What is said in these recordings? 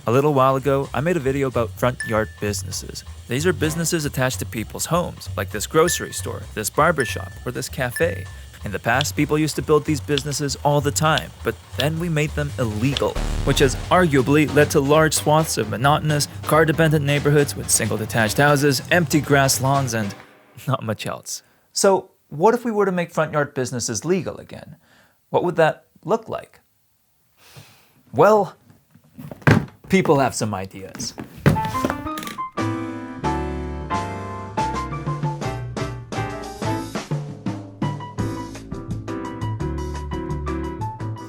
A little while ago, I made a video about front yard businesses. These are businesses attached to people's homes, like this grocery store, this barbershop, or this cafe. In the past, people used to build these businesses all the time, but then we made them illegal, which has arguably led to large swaths of monotonous, car-dependent neighborhoods with single detached houses, empty grass lawns, and not much else. So, what if we were to make front yard businesses legal again? What would that look like? Well, people have some ideas.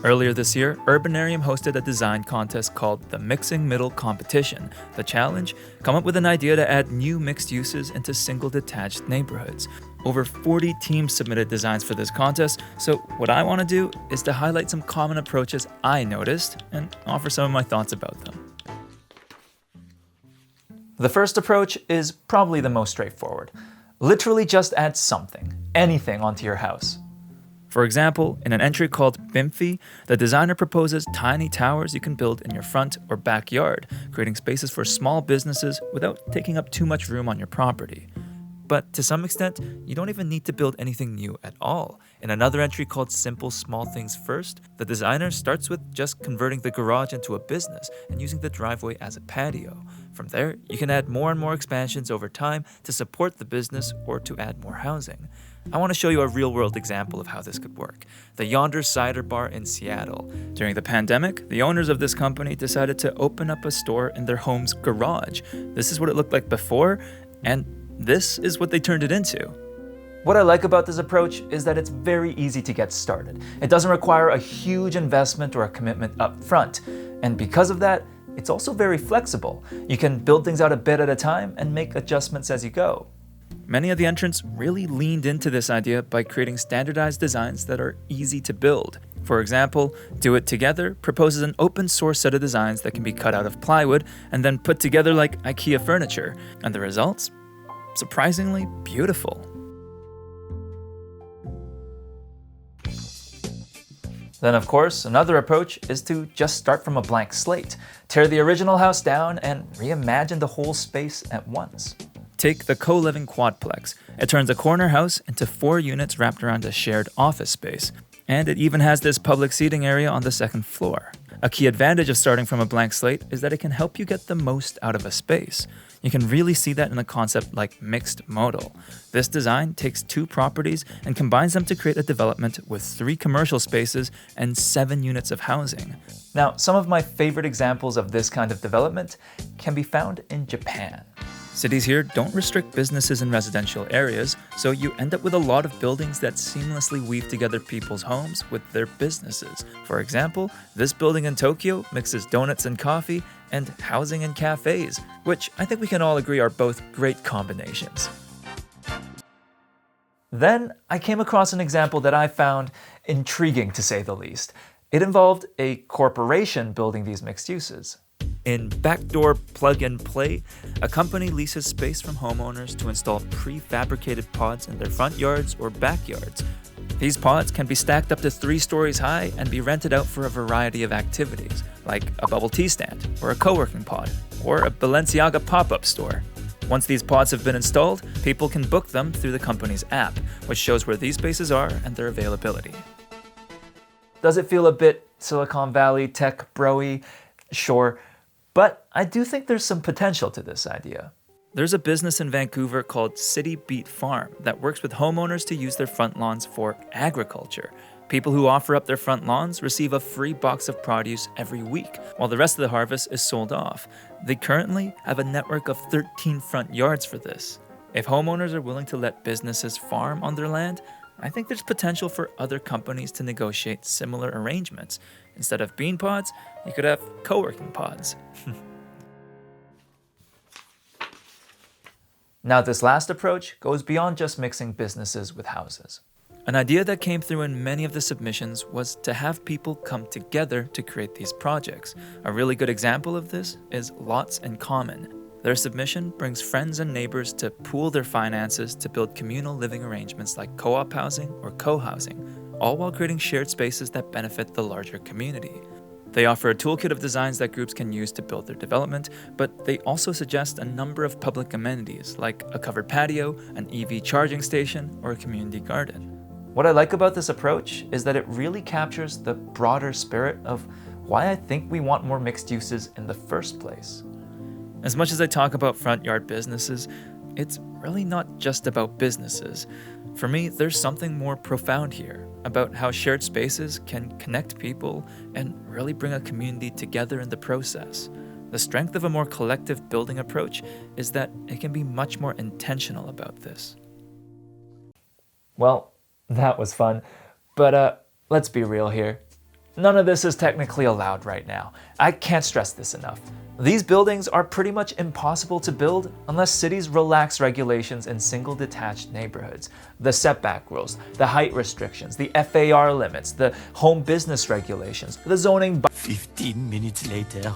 Earlier this year, Urbanarium hosted a design contest called the Mixing Middle Competition. The challenge? Come up with an idea to add new mixed uses into single detached neighborhoods. Over 40 teams submitted designs for this contest, so what I want to do is to highlight some common approaches I noticed and offer some of my thoughts about them. The first approach is probably the most straightforward. Literally just add something, anything onto your house. For example, in an entry called Bimfi, the designer proposes tiny towers you can build in your front or backyard, creating spaces for small businesses without taking up too much room on your property. But to some extent, you don't even need to build anything new at all. In another entry called Simple Small Things First, the designer starts with just converting the garage into a business and using the driveway as a patio. From there, you can add more and more expansions over time to support the business or to add more housing. I want to show you a real-world example of how this could work. The Yonder Cider Bar in Seattle. During the pandemic, the owners of this company decided to open up a store in their home's garage. This is what it looked like before, and this is what they turned it into. What I like about this approach is that it's very easy to get started. It doesn't require a huge investment or a commitment up front. And because of that, it's also very flexible. You can build things out a bit at a time and make adjustments as you go. Many of the entrants really leaned into this idea by creating standardized designs that are easy to build. For example, Do It Together proposes an open source set of designs that can be cut out of plywood and then put together like IKEA furniture. And the results? Surprisingly beautiful. Then, of course, another approach is to just start from a blank slate, tear the original house down, and reimagine the whole space at once. Take the co-living quadplex. It turns a corner house into 4 units wrapped around a shared office space. And it even has this public seating area on the second floor. A key advantage of starting from a blank slate is that it can help you get the most out of a space. You can really see that in a concept like mixed modal. This design takes 2 properties and combines them to create a development with 3 commercial spaces and 7 units of housing. Now, some of my favorite examples of this kind of development can be found in Japan. Cities here don't restrict businesses in residential areas, so you end up with a lot of buildings that seamlessly weave together people's homes with their businesses. For example, this building in Tokyo mixes donuts and coffee and housing and cafes, which I think we can all agree are both great combinations. Then I came across an example that I found intriguing, to say the least. It involved a corporation building these mixed uses. In Backdoor Plug and Play, a company leases space from homeowners to install prefabricated pods in their front yards or backyards. These pods can be stacked up to 3 stories high and be rented out for a variety of activities, like a bubble tea stand, or a co-working pod, or a Balenciaga pop-up store. Once these pods have been installed, people can book them through the company's app, which shows where these spaces are and their availability. Does it feel a bit Silicon Valley tech bro-y? Sure. But I do think there's some potential to this idea. There's a business in Vancouver called City Beat Farm that works with homeowners to use their front lawns for agriculture. People who offer up their front lawns receive a free box of produce every week, while the rest of the harvest is sold off. They currently have a network of 13 front yards for this. If homeowners are willing to let businesses farm on their land, I think there's potential for other companies to negotiate similar arrangements. Instead of bean pods, you could have co-working pods. Now, this last approach goes beyond just mixing businesses with houses. An idea that came through in many of the submissions was to have people come together to create these projects. A really good example of this is Lots in Common. Their submission brings friends and neighbors to pool their finances to build communal living arrangements like co-op housing or co-housing, all while creating shared spaces that benefit the larger community. They offer a toolkit of designs that groups can use to build their development, but they also suggest a number of public amenities like a covered patio, an EV charging station, or a community garden. What I like about this approach is that it really captures the broader spirit of why I think we want more mixed uses in the first place. As much as I talk about front yard businesses, it's really not just about businesses. For me, there's something more profound here about how shared spaces can connect people and really bring a community together in the process. The strength of a more collective building approach is that it can be much more intentional about this. Well, that was fun, but let's be real here. None of this is technically allowed right now. I can't stress this enough. These buildings are pretty much impossible to build unless cities relax regulations in single detached neighborhoods. The setback rules, the height restrictions, the FAR limits, the home business regulations, the zoning 15 minutes later.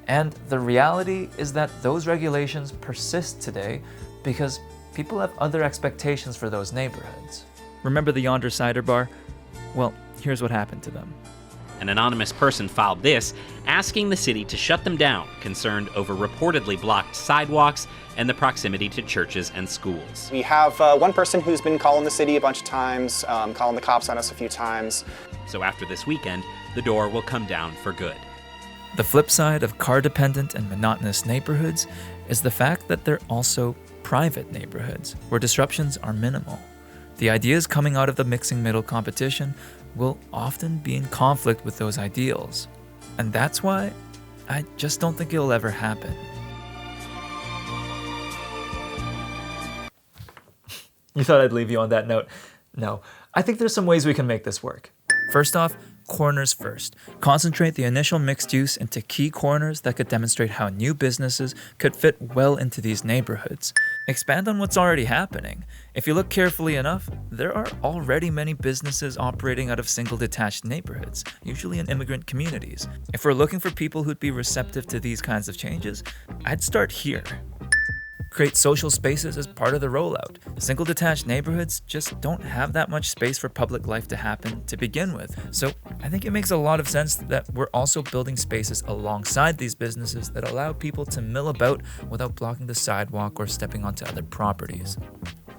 And the reality is that those regulations persist today because people have other expectations for those neighborhoods. Remember the Yonder Cider Bar? Well, here's what happened to them. An anonymous person filed this, asking the city to shut them down, concerned over reportedly blocked sidewalks and the proximity to churches and schools. We have one person who's been calling the city a bunch of times, calling the cops on us a few times. So after this weekend, the door will come down for good. The flip side of car-dependent and monotonous neighborhoods is the fact that they're also private neighborhoods, where disruptions are minimal. The ideas coming out of the mixing middle competition will often be in conflict with those ideals. And that's why I just don't think it'll ever happen. You thought I'd leave you on that note? No, I think there's some ways we can make this work. First off, corners first. Concentrate the initial mixed use into key corners that could demonstrate how new businesses could fit well into these neighborhoods. Expand on what's already happening. If you look carefully enough, there are already many businesses operating out of single detached neighborhoods, usually in immigrant communities. If we're looking for people who'd be receptive to these kinds of changes, I'd start here. Create social spaces as part of the rollout. Single detached neighborhoods just don't have that much space for public life to happen to begin with. So I think it makes a lot of sense that we're also building spaces alongside these businesses that allow people to mill about without blocking the sidewalk or stepping onto other properties.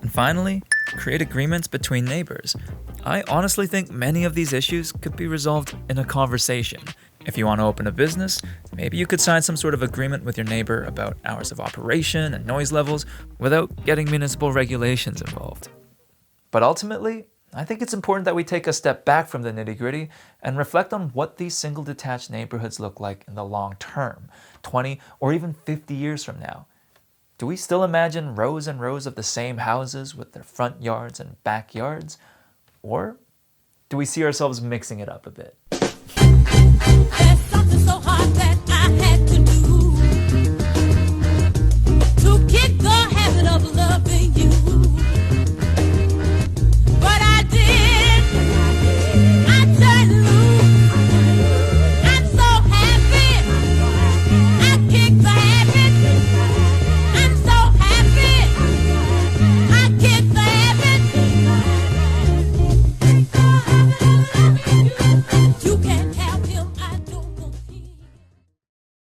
And finally, create agreements between neighbors. I honestly think many of these issues could be resolved in a conversation. If you want to open a business, maybe you could sign some sort of agreement with your neighbor about hours of operation and noise levels without getting municipal regulations involved. But ultimately, I think it's important that we take a step back from the nitty-gritty and reflect on what these single detached neighborhoods look like in the long term, 20 or even 50 years from now. Do we still imagine rows and rows of the same houses with their front yards and backyards? Or do we see ourselves mixing it up a bit? There's something so hot that